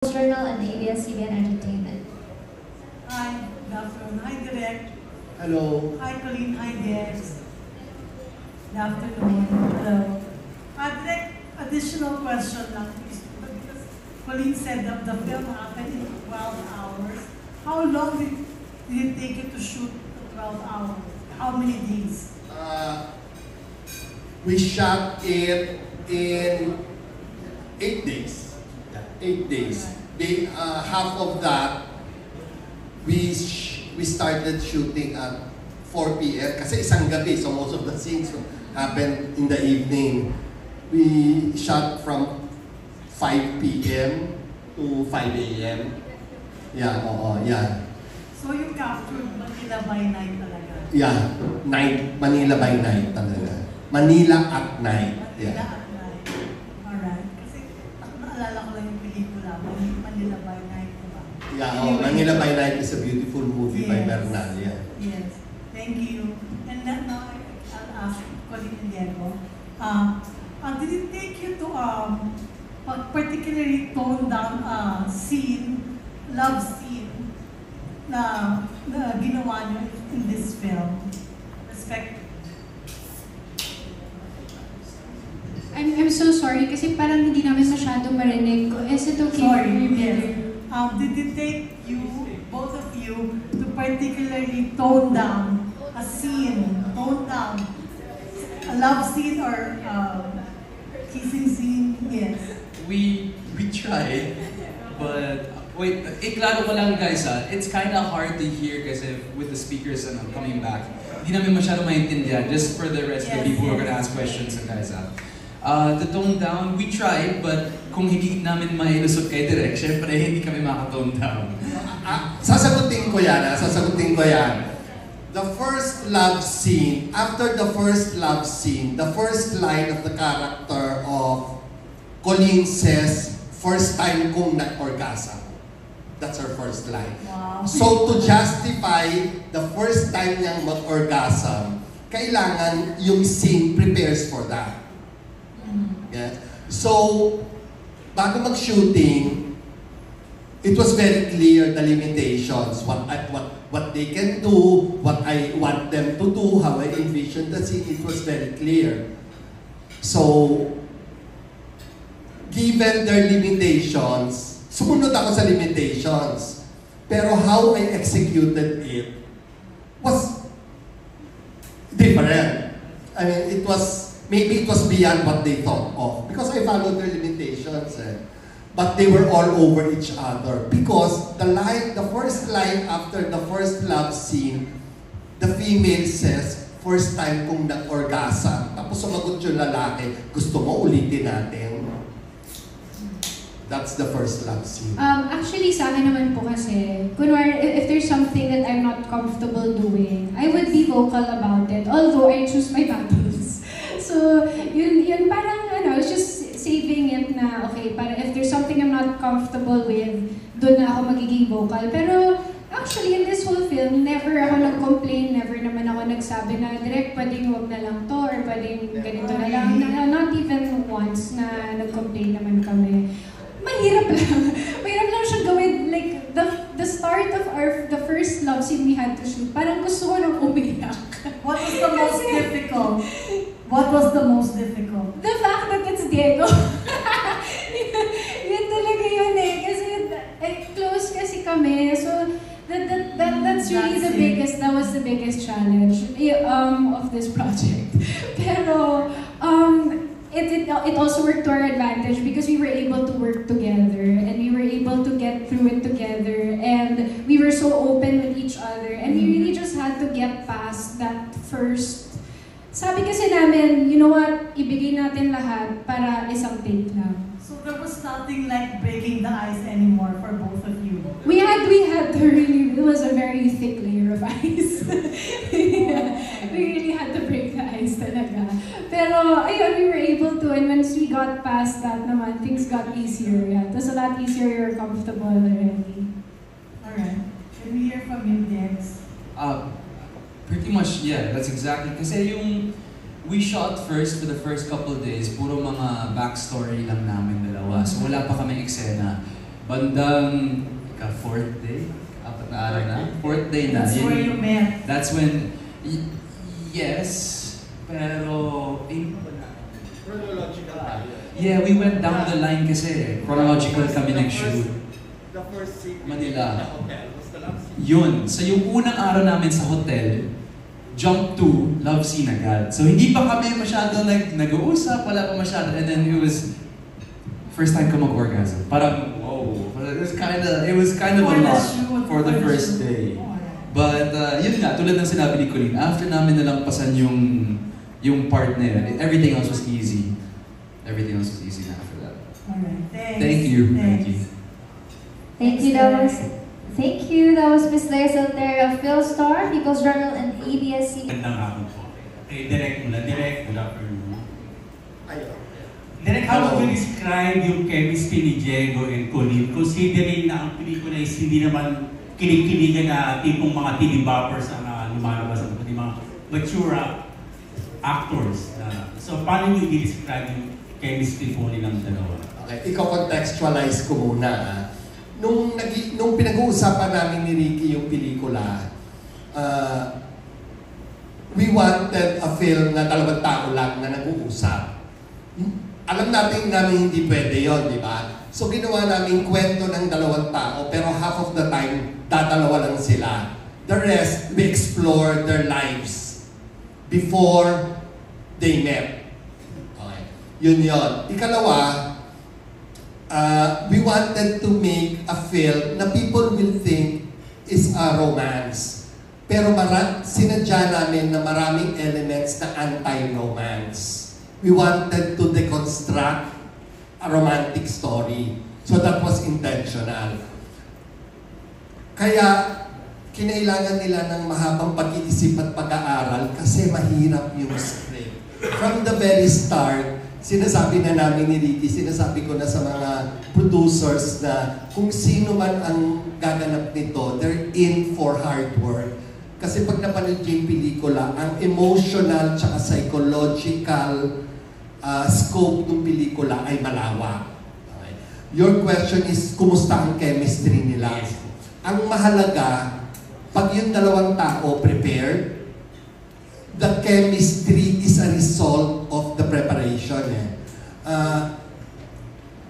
Journal and ABS-CBN Entertainment. Hi, good afternoon. Hi, Direct. Hello. Hi, Colleen. Hi, Dex. Good afternoon. Hello. Direct, additional question lang, please. Because Colleen said that the film happened in 12 hours. How long did it take you to shoot the 12 hours? How many days? We shot it in 8 days. Yeah, 8 days. Half of that, we started shooting at 4 p.m. kasi isang gabi, so most of the scenes happened in the evening. We shot from 5 p.m. to 5 a.m. Yeah, yeah. So you captured Manila by night talaga? Yeah, night, Manila by night talaga. Manila at night. Manila Yeah. at night. Alright. Kasi naalala ko lang yung pelikula, Manila by night, diba? Yeah, Anyway, Manila by Night is a beautiful movie by Yes. Bernal. Yeah. Yes, thank you. And then now I'll ask Colleen and Diego. Did it take you to particularly tone down scene, love scene na ginawa niyo in this film? I'm so sorry kasi parang hindi namin masyado marinig ko. Is it okay? Sorry, if we yes. repeat? Did it take you, both of you, to particularly tone down a scene, tone down a love scene or kissing scene? Yes. We tried, but wait, klaro ko lang guys it's kind of hard to hear kasi with the speakers and coming back. Hindi namin masyado maintindihan, just for the rest of the people who are gonna ask questions guys. The tone down, we tried, but kung hindi namin mailusot kay Direk, syempre hindi kami makatone down. Sasagutin ko yan. The first love scene, after the first love scene, the first line of the character of Colleen says, first time kong nag-orgasm. That's her first line. Wow. So to justify the first time niyang mag-orgasm, kailangan yung scene prepares for that. Yeah. So, bago mag-shooting, it was very clear the limitations, what they can do, what I want them to do, how I envision the scene. It was very clear. So, given their limitations, sumunod ako sa limitations. Pero how I executed it was different. I mean, maybe it was beyond what they thought of. Because I followed their limitations. But they were all over each other. Because the first line after the first love scene, the female says, first time kong nag-orgasm. Tapos sumagot yung lalaki, gusto mo ulitin natin? That's the first love scene. Actually, sa akin naman po kasi, kunwari, if there's something that I'm not comfortable doing, I would be vocal about it, although I choose my battles. So, yun parang, I was just saving it na, okay, para if there's something I'm not comfortable with, doon na ako magiging vocal. Pero, actually, in this whole film, never ako nag-complain, never naman ako nagsabi na, Direk, pwedeng huwag na lang to, or pwedeng ganito na lang. Not even once na nag-complain naman kami. Mahirap lang siya gawin. Like, the start of the first love scene we had to shoot, parang gusto ko nang umiyak. What was the most difficult? What was the most difficult? The fact that it's Diego. Yun talaga yun eh. Kasi close kasi kami. So, that's really that was the biggest challenge of this project. Pero, it also worked to our advantage because we were able to work together and we were able to get through it together and we were so open with each other and we really just had to get past that first. Sabi kasi namin, you know what, ibigay natin lahat para isang take lang. So there was nothing like breaking the ice anymore for both of you. We had to really, it was a very thick layer of ice. Yeah, we really had to break the ice talaga. Pero ayun, we were able to, and once we got past that naman, things got easier. Yeah, it was a lot easier, we were comfortable already. Alright, can we hear from you, Dex? Pretty much, yeah, that's exactly. Kasi we shot first for the first couple days, puro mga backstory lang namin dalawa. So wala pa kami eksena. bandang fourth day, apat na araw na, fourth day na. That's where you met. That's when, yes, pero, yeah, we went down the line kasi, chronological kami nag-shoot. The first scene Manila. sa hotel was the love scene. Yun, so yung unang araw namin sa hotel, jump to love scene agad. So hindi pa kami masyado nag-uusap, wala pa masyado, and then it was first time ko mag-orgasm. Parang, whoa, it was kind of a lot for the first day. But yun nga, tulad ng sinabi ni Colleen, after namin nalampasan yung part na yun, everything else was easy. Everything else was easy after that. Alright, thanks. Thank you. Thank you. Thank you. That was Miss Lea Soltero of PhilStar, People's Journal, and ABS-CBN. Magandang hapon po. Okay, Direk, good afternoon. Ayun. Direk, how would you describe yung chemistry ni Diego and Colleen, considering na ang pelikula is hindi naman kinig-kinigan na tipong mga TV boppers ang lumalabas, kundi mga mature actors. So, paano niyo i-describe yung chemistry po nilang dalawa? Okay, i-contextualize ko muna. Nung pinag-uusapan namin ni Ricky yung pelikula, we wanted a film na dalawang tao lang na nag-uusap. Alam namin hindi pwede yon, di ba? So ginawa namin kwento ng dalawang tao, pero half of the time, dadalawa lang sila. The rest, we explored their lives before they met. Okay. Yun. Ikalawa, we wanted to make a film na people will think is a romance. Pero sinadya namin na maraming elements na anti-romance. We wanted to deconstruct a romantic story. So that was intentional. Kaya, kinailangan nila ng mahabang pag-iisip at pag-aaral kasi mahirap yung script. From the very start, sinasabi na namin ni Ricky, sinasabi ko na sa mga producers na kung sino man ang gaganap nito, they're in for hard work. Kasi pag napanood yung pelikula, ang emotional tsaka psychological scope ng pelikula ay malawak. Okay. Your question is, kumusta ang chemistry nila? Yes. Ang mahalaga, pag yung dalawang tao prepared, the chemistry is a result of the preparation.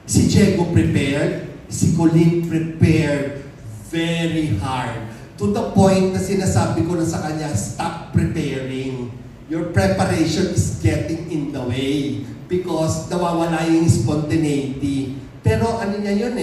Si Diego prepared, si Colleen prepared very hard. To the point na sinasabi ko na sa kanya, stop preparing. Your preparation is getting in the way because nawawala yung spontaneity. Pero ano niya yun